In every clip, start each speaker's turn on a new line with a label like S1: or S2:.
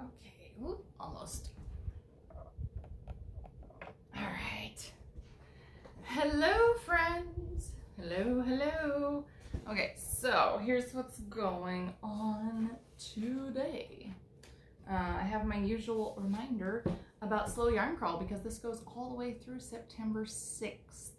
S1: Okay, whoop, almost. All right. Hello, friends. Hello, hello. Okay, so here's what's going on today. I have my usual reminder about Slow Yarn Crawl because this goes all the way through September 6th.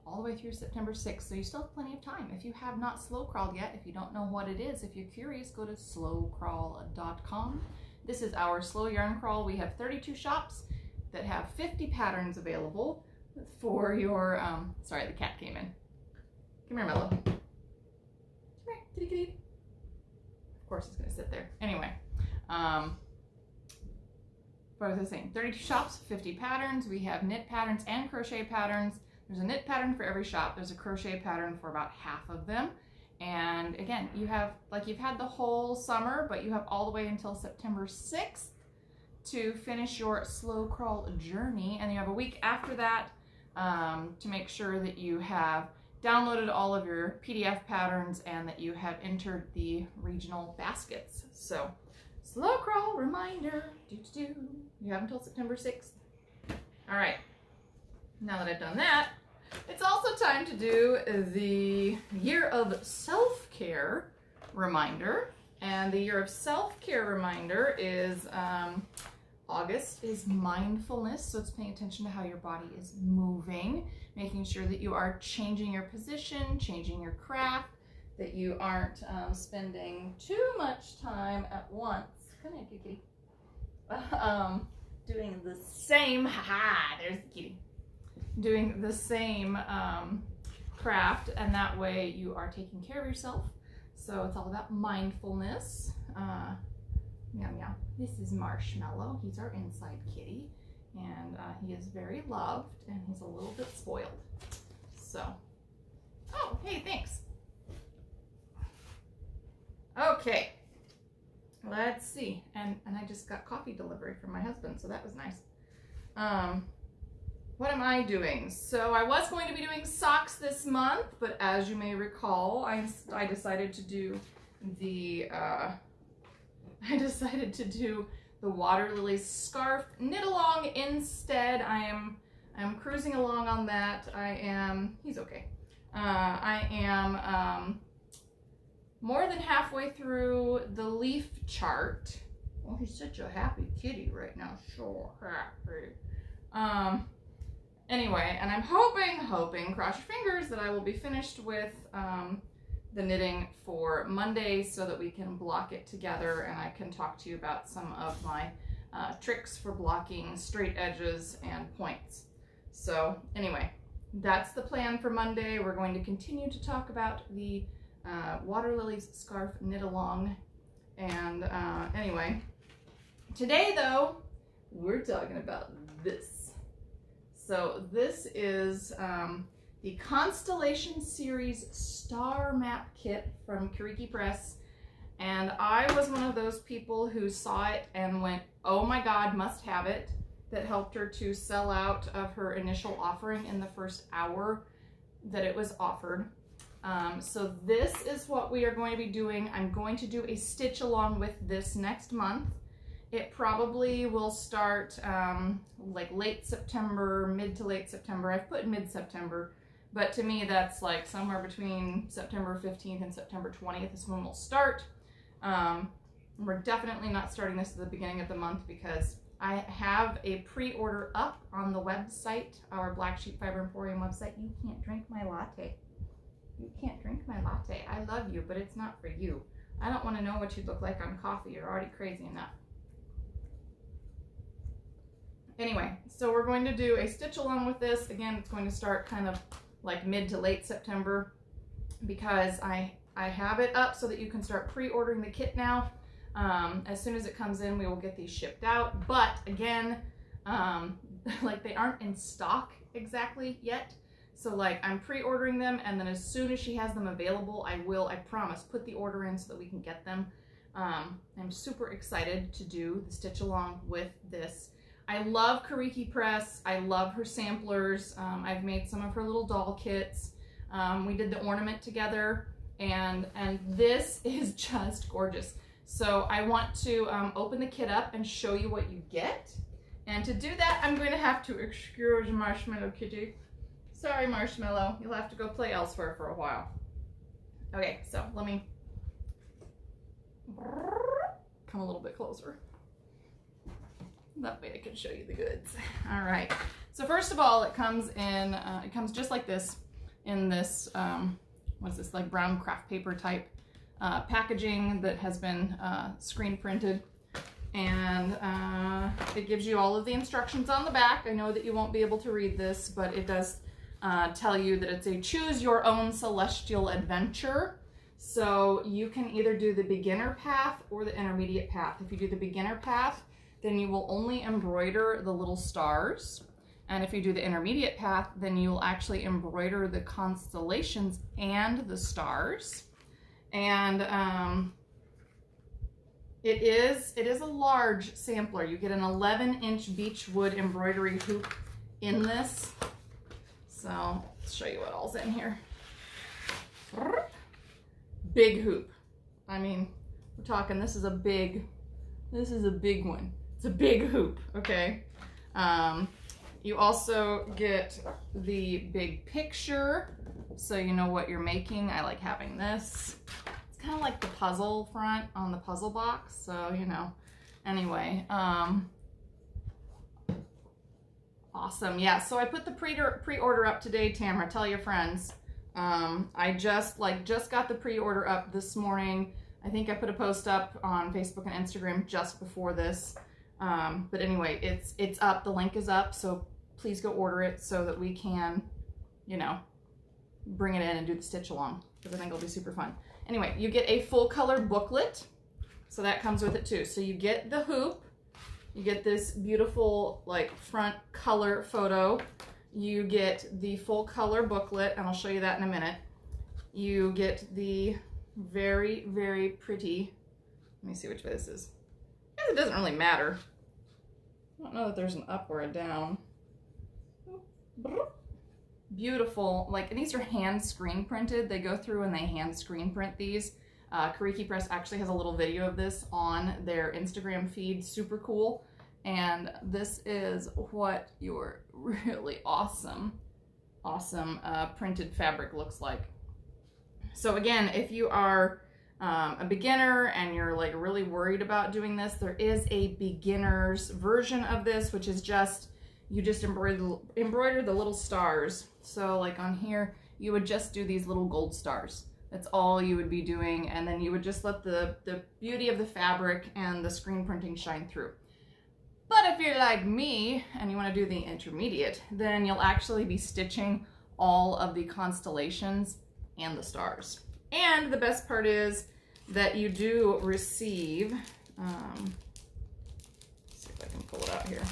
S1: All the way through September 6th, so you still have plenty of time. If you have not slow crawled yet, if you don't know what it is, if you're curious, go to slowcrawl.com. This is our Slow Yarn Crawl. We have 32 shops that have 50 patterns available for your, sorry, the cat came in. Come here, Mello. Come here, kitty kitty. Of course it's gonna sit there. Anyway, what was I saying? 32 shops, 50 patterns. We have knit patterns and crochet patterns. There's a knit pattern for every shop. There's a crochet pattern for about half of them. And again, you have, like you've had the whole summer, but you have all the way until September 6th to finish your slow crawl journey. And you have a week after that to make sure that you have downloaded all of your PDF patterns and that you have entered the regional baskets. So slow crawl reminder, you have until September 6th. All right. Now that I've done that, it's also time to do the Year of Self-Care reminder. And the Year of Self-Care reminder is August is mindfulness, so it's paying attention to how your body is moving, making sure that you are changing your position, changing your craft, that you aren't spending too much time at once. Come here, kitty. Doing the same, there's the kitty. Doing the same craft, and that way you are taking care of yourself. So it's all about mindfulness. Meow meow. This is Marshmallow. He's our inside kitty, and he is very loved, and he's a little bit spoiled. So, oh, hey, thanks. Okay, let's see. And I just got coffee delivery from my husband, so that was nice. What am I doing? So I was going to be doing socks this month, but as you may recall, I decided to do the water lily scarf knit along instead. I'm cruising along on that. He's okay. I am more than halfway through the leaf chart. Oh, he's such a happy kitty right now. So happy. Anyway, and I'm hoping, cross your fingers, that I will be finished with the knitting for Monday so that we can block it together and I can talk to you about some of my tricks for blocking straight edges and points. So anyway, that's the plan for Monday. We're going to continue to talk about the water lilies scarf knit along. And anyway, today though, we're talking about this. So this is the Constellation series star map kit from Kiriki Press. And I was one of those people who saw it and went, oh my God, must have it. That helped her to sell out of her initial offering in the first hour that it was offered. So this is what we are going to be doing. I'm going to do a stitch along with this next month. It probably will start like late September, mid to late September. I've put mid-September, but to me that's like somewhere between September 15th and September 20th is when we'll start. We're definitely not starting this at the beginning of the month because I have a pre-order up on the website, our Black Sheep Fiber Emporium website. You can't drink my latte. You can't drink my latte. I love you, but it's not for you. I don't want to know what you'd look like on coffee. You're already crazy enough. Anyway, so we're going to do a stitch along with this. Again, it's going to start kind of like mid to late September because I have it up so that you can start pre-ordering the kit now. As soon as it comes in, we will get these shipped out. But again, like they aren't in stock exactly yet. So like I'm pre-ordering them, and then as soon as she has them available, I will, I promise, put the order in so that we can get them. I'm super excited to do the stitch along with this. I love Kiriki Press. I love her samplers. I've made some of her little doll kits. We did the ornament together, and this is just gorgeous. So I want to open the kit up and show you what you get. And to do that, I'm going to have to excuse Marshmallow Kitty. Sorry, Marshmallow. You'll have to go play elsewhere for a while. Okay, so let me come a little bit closer. That way I can show you the goods. All right. So first of all, it comes in, it comes just like this in this, what is this, like brown craft paper type packaging that has been screen printed. And it gives you all of the instructions on the back. I know that you won't be able to read this, but it does tell you that it's a choose your own celestial adventure. So you can either do the beginner path or the intermediate path. If you do the beginner path, then you will only embroider the little stars. And if you do the intermediate path, then you will actually embroider the constellations and the stars. And it is a large sampler. You get an 11-inch beechwood embroidery hoop in this. So let's show you what all's in here. Big hoop. I mean, we're talking, this is a big one. It's a big hoop, okay? You also get the big picture, so you know what you're making. I like having this. It's kind of like the puzzle front on the puzzle box, so you know. Anyway, awesome. Yeah, so I put the pre-order up today, Tamara. Tell your friends. I just got the pre-order up this morning. I think I put a post up on Facebook and Instagram just before this. But anyway, it's up. The link is up, so please go order it so that we can, you know, bring it in and do the stitch along, because I think it'll be super fun. Anyway, you get a full color booklet, so that comes with it too. So you get the hoop, you get this beautiful like front color photo, you get the full color booklet, and I'll show you that in a minute. You get the very, very pretty, let me see which way this is. It doesn't really matter. I don't know that there's an up or a down. Beautiful, like these are hand screen printed. They go through and they hand screen print these. Kiriki Press actually has a little video of this on their Instagram feed, super cool. And this is what your really awesome printed fabric looks like. So again, if you are a beginner and you're like really worried about doing this, there is a beginner's version of this, which is just, you just embroider the little stars. So like on here, you would just do these little gold stars. That's all you would be doing. And then you would just let the beauty of the fabric and the screen printing shine through. But if you're like me and you want to do the intermediate, then you'll actually be stitching all of the constellations and the stars. And the best part is that you do receive, let's see if I can pull it out here.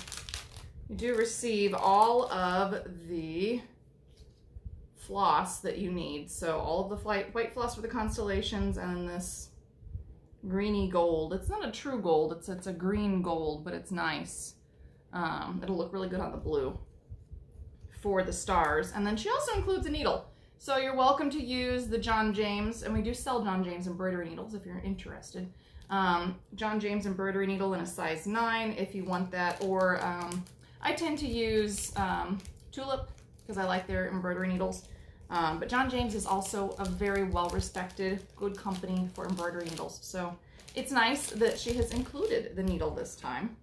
S1: You do receive all of the floss that you need. So all of the white floss for the constellations, and then this greeny gold. It's not a true gold, it's a green gold, but it's nice. It'll look really good on the blue for the stars. And then she also includes a needle. So you're welcome to use the John James, and we do sell John James embroidery needles if you're interested. John James embroidery needle in a size 9 if you want that, or I tend to use Tulip because I like their embroidery needles. But John James is also a very well-respected, good company for embroidery needles. So it's nice that she has included the needle this time.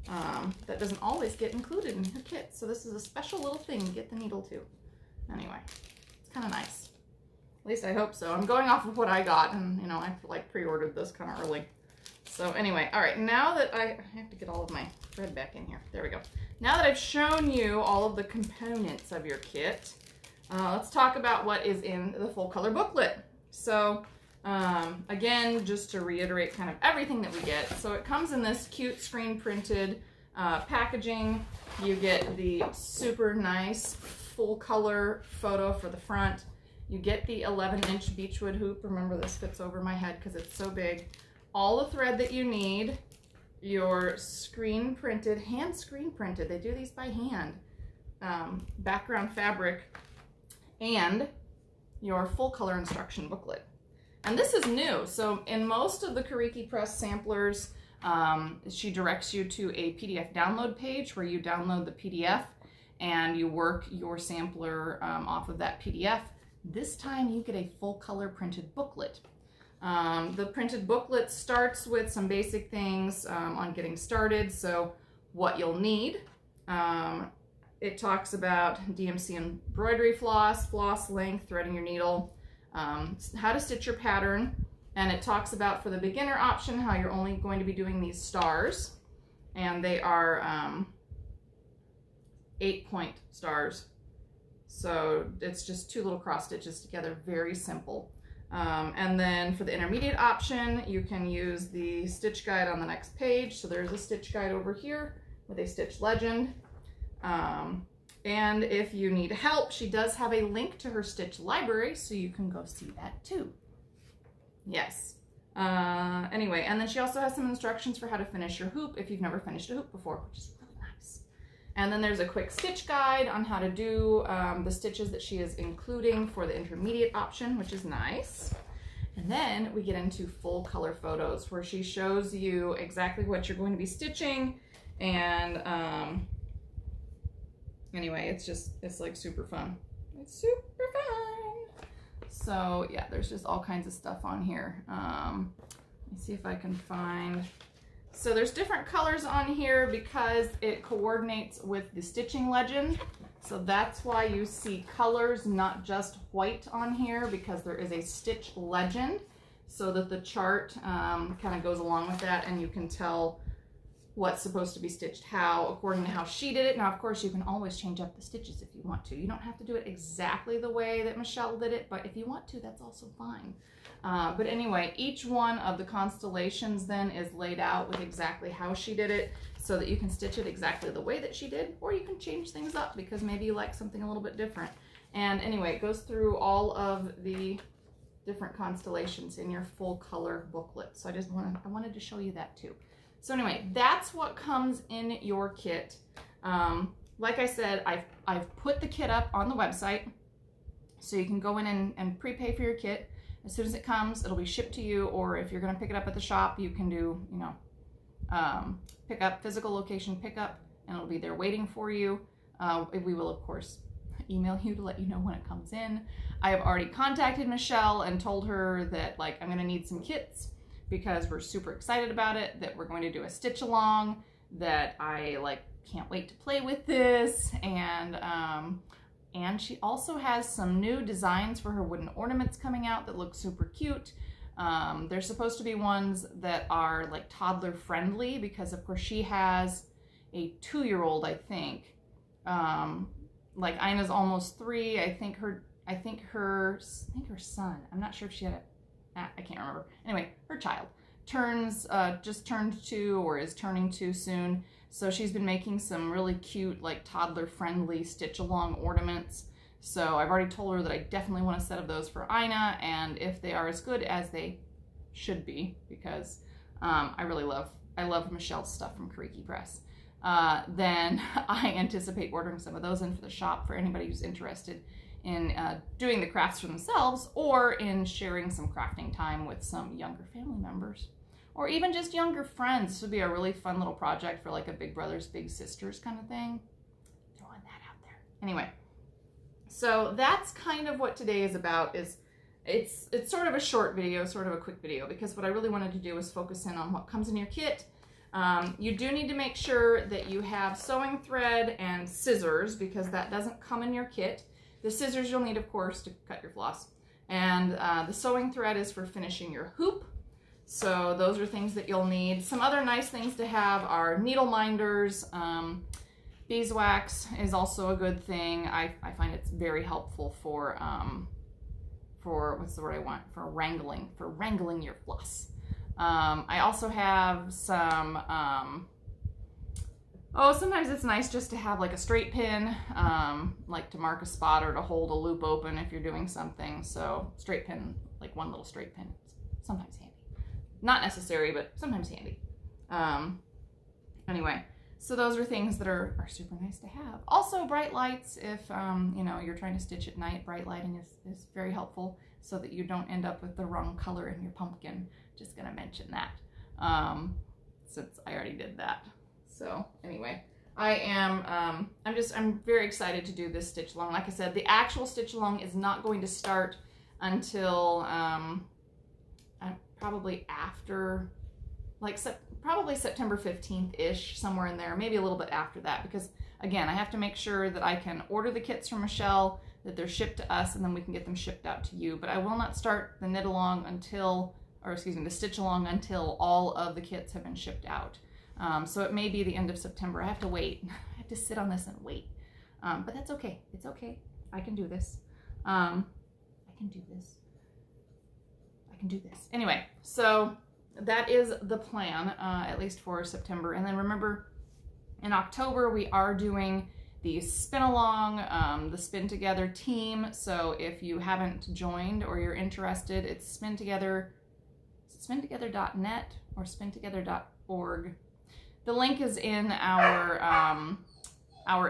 S1: That doesn't always get included in her kit. So this is a special little thing, you get the needle too. Anyway, it's kind of nice. At least I hope so. I'm going off of what I got, and you know, I like pre-ordered this kind of early. So anyway, all right, now that I have to get all of my thread back in here. There we go. Now that I've shown you all of the components of your kit, let's talk about what is in the full color booklet. So again, just to reiterate kind of everything that we get. So it comes in this cute screen printed packaging. You get the super nice full color photo for the front. You get the 11-inch beechwood hoop. Remember, this fits over my head because it's so big. All the thread that you need, your screen printed, hand screen printed, they do these by hand, background fabric, and your full color instruction booklet. And this is new. So in most of the Kiriki Press samplers, she directs you to a PDF download page where you download the PDF and you work your sampler off of that PDF. This time you get a full color printed booklet. The printed booklet starts with some basic things on getting started. So what you'll need. It talks about DMC embroidery floss, floss length, threading your needle, how to stitch your pattern, and it talks about, for the beginner option, how you're only going to be doing these stars, and they are 8-point stars. So it's just 2 little cross stitches together, very simple. And then for the intermediate option, you can use the stitch guide on the next page. So there's a stitch guide over here with a stitch legend. And if you need help, she does have a link to her stitch library, so you can go see that too. Yes. Anyway, and then she also has some instructions for how to finish your hoop if you've never finished a hoop before, which is really nice. And then there's a quick stitch guide on how to do the stitches that she is including for the intermediate option, which is nice. And then we get into full color photos where she shows you exactly what you're going to be stitching. And anyway, it's like super fun. It's super fun. So yeah, there's just all kinds of stuff on here. Let me see if I can find. So there's different colors on here because it coordinates with the stitching legend. So that's why you see colors, not just white on here, because there is a stitch legend so that the chart kind of goes along with that, and you can tell what's supposed to be stitched how according to how she did it. Now, of course, you can always change up the stitches if you want to. You don't have to do it exactly the way that Michelle did it, but if you want to, that's also fine. But anyway, each one of the constellations then is laid out with exactly how she did it so that you can stitch it exactly the way that she did, or you can change things up because maybe you like something a little bit different. And anyway, it goes through all of the different constellations in your full color booklet. So I wanted to show you that too. So anyway, that's what comes in your kit. Like I said, I've put the kit up on the website, so you can go in and prepay for your kit. As soon as it comes, it'll be shipped to you, or if you're gonna pick it up at the shop, you can do, you know, pick up, physical location pickup, and it'll be there waiting for you. We will, of course, email you to let you know when it comes in. I have already contacted Michelle and told her that, like, I'm gonna need some kits because we're super excited about it, that we're going to do a stitch along, that I can't wait to play with this. And she also has some new designs for her wooden ornaments coming out that look super cute. They're supposed to be ones that are like toddler friendly because of course she has a 2-year-old, I think. Like Ina's almost 3. I think her son, I'm not sure if she had I can't remember. Anyway, her child just turned 2 or is turning 2 soon. So she's been making some really cute, like toddler friendly stitch along ornaments. So I've already told her that I definitely want a set of those for Ina, and if they are as good as they should be, because I love Michelle's stuff from Kiriki Press, then I anticipate ordering some of those in for the shop for anybody who's interested in doing the crafts for themselves, or in sharing some crafting time with some younger family members, or even just younger friends. This would be a really fun little project for like a big brothers, big sisters kind of thing. Throwing that out there. Anyway, so that's kind of what today is about. It's sort of a short video, sort of a quick video, because what I really wanted to do is focus in on what comes in your kit. You do need to make sure that you have sewing thread and scissors, because that doesn't come in your kit. The scissors you'll need, of course, to cut your floss. And the sewing thread is for finishing your hoop. So those are things that you'll need. Some other nice things to have are needle minders. Beeswax is also a good thing. I find it's very helpful for what's the word I want? For wrangling your floss. I also have some, sometimes it's nice just to have like a straight pin, like to mark a spot or to hold a loop open if you're doing something. So straight pin, like one little straight pin, sometimes handy. Not necessary, but sometimes handy. Anyway, so those are things that are super nice to have. Also bright lights, if you know, you're trying to stitch at night, bright lighting is very helpful. so that you don't end up with the wrong color in your pumpkin. Just gonna mention that, since I already did that. So anyway, I'm very excited to do this stitch along. Like I said, the actual stitch along is not going to start until probably after, like probably September 15th-ish, somewhere in there, maybe a little bit after that, because again, I have to make sure that I can order the kits from Michelle, that they're shipped to us, and then we can get them shipped out to you. But I will not start the knit along until, or excuse me, the stitch along until all of the kits have been shipped out. So it may be the end of September. I have to wait. I have to sit on this and wait. But that's okay. It's okay. I can do this. I can do this. I can do this. Anyway, so that is the plan, at least for September. And then remember, in October, we are doing the spin along, the Spin Together team. So if you haven't joined or you're interested, it's Spin Together, spintogether.net or spintogether.org. The link is in our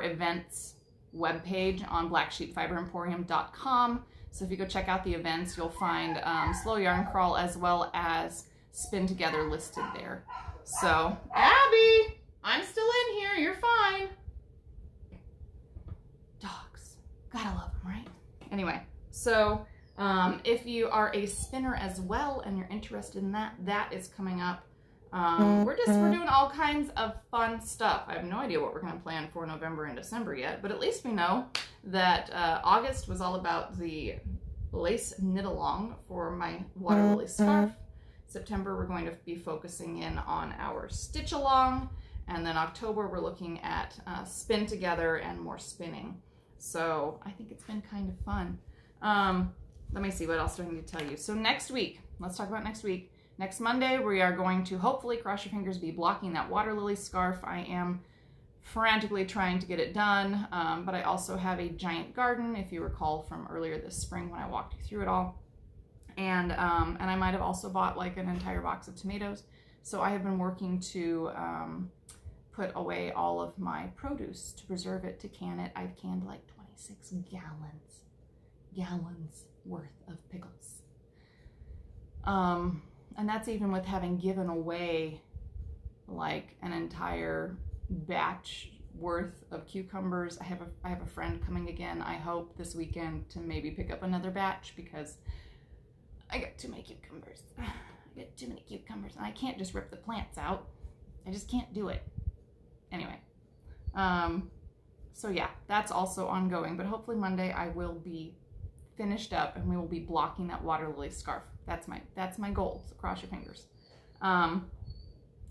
S1: events webpage on blacksheepfiberemporium.com. So if you go check out the events, you'll find Slow Yarn Crawl as well as Spin Together listed there. So, Abby, I'm still in here. You're fine. Dogs. Gotta love them, right? Anyway, so if you are a spinner as well and you're interested in that, that is coming up. We're doing all kinds of fun stuff. I have no idea what we're going to plan for November and December yet, but at least we know that August was all about the lace knit along for my water lily scarf. September, we're going to be focusing in on our stitch along, and then October, we're looking at Spin Together and more spinning. So I think it's been kind of fun. Let me see, what else do I need to tell you? So next week, let's talk about next week. Next Monday, we are going to, hopefully, cross your fingers, be blocking that water lily scarf. I am frantically trying to get it done, but I also have a giant garden, if you recall from earlier this spring when I walked you through it all. And I might have also bought like an entire box of tomatoes. So I have been working to put away all of my produce to preserve it, to can it. I've canned like 26 gallons worth of pickles. And that's even with having given away like an entire batch worth of cucumbers. I have a friend coming again, I hope this weekend, to maybe pick up another batch, because I got too many cucumbers. I got too many cucumbers, and I can't just rip the plants out. I just can't do it. Anyway, so yeah, that's also ongoing, but hopefully Monday I will be finished up and we will be blocking that water lily scarf. That's my goal, so cross your fingers.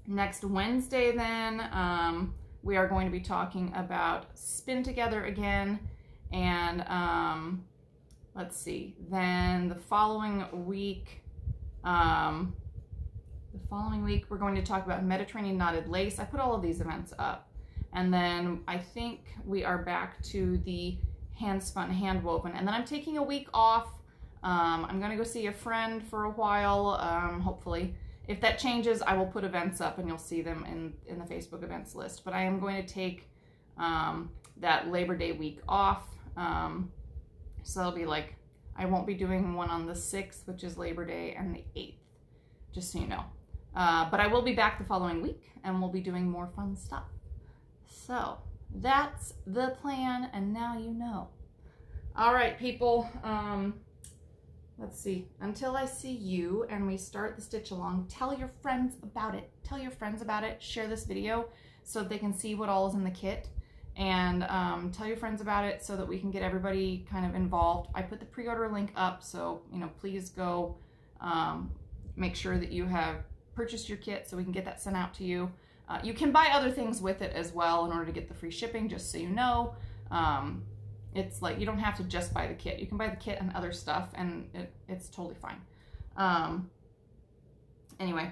S1: Next Wednesday then, we are going to be talking about Spin Together again, and let's see, then the following week we're going to talk about Mediterranean knotted lace. I put all of these events up, and then I think we are back to the hand spun, hand woven, and then I'm taking a week off. I'm gonna go see a friend for a while, hopefully. If that changes, I will put events up and you'll see them in the Facebook events list. But I am going to take that Labor Day week off. So that'll be like, I won't be doing one on the 6th, which is Labor Day, and the 8th, just so you know. But I will be back the following week, and we'll be doing more fun stuff. So that's the plan, and now you know. All right, people. Let's see. Until I see you and we start the stitch along, tell your friends about it. Tell your friends about it. Share this video so they can see what all is in the kit. And tell your friends about it so that we can get everybody kind of involved. I put the pre-order link up, so please go make sure that you have purchased your kit so we can get that sent out to you. You can buy other things with it as well in order to get the free shipping, just so you know. It's like, you don't have to just buy the kit. You can buy the kit and other stuff, and it's totally fine. Anyway,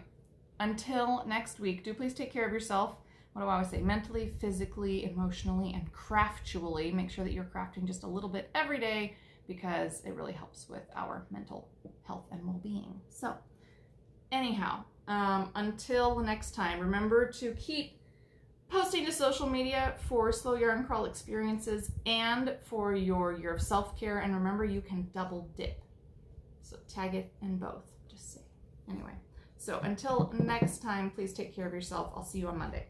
S1: until next week, do please take care of yourself. What do I always say? Mentally, physically, emotionally, and craftually. Make sure that you're crafting just a little bit every day, because it really helps with our mental health and well-being. So, anyhow, until the next time, remember to keep posting to social media for Slow Yarn Crawl experiences and for your year of self-care. And remember, you can double dip. So tag it in both, just say. Anyway, so until next time, please take care of yourself. I'll see you on Monday.